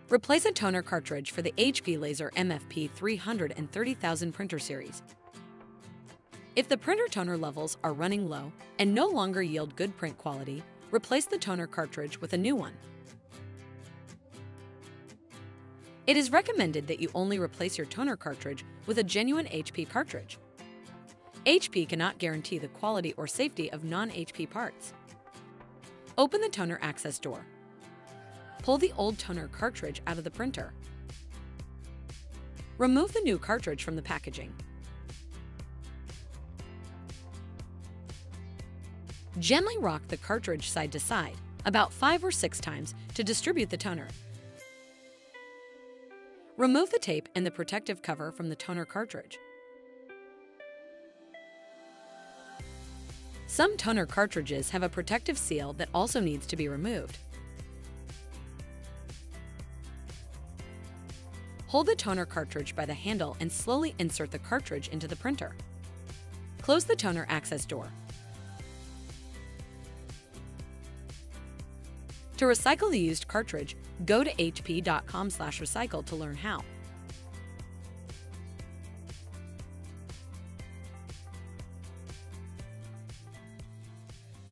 Replace a toner cartridge for the HP Laser MFP 330,000 printer series. If the printer toner levels are running low and no longer yield good print quality, replace the toner cartridge with a new one. It is recommended that you only replace your toner cartridge with a genuine HP cartridge. HP cannot guarantee the quality or safety of non-HP parts. Open the toner access door. Pull the old toner cartridge out of the printer. Remove the new cartridge from the packaging. Gently rock the cartridge side to side, about 5 or 6 times, to distribute the toner. Remove the tape and the protective cover from the toner cartridge. Some toner cartridges have a protective seal that also needs to be removed. Hold the toner cartridge by the handle and slowly insert the cartridge into the printer. Close the toner access door. To recycle the used cartridge, go to hp.com/recycle to learn how.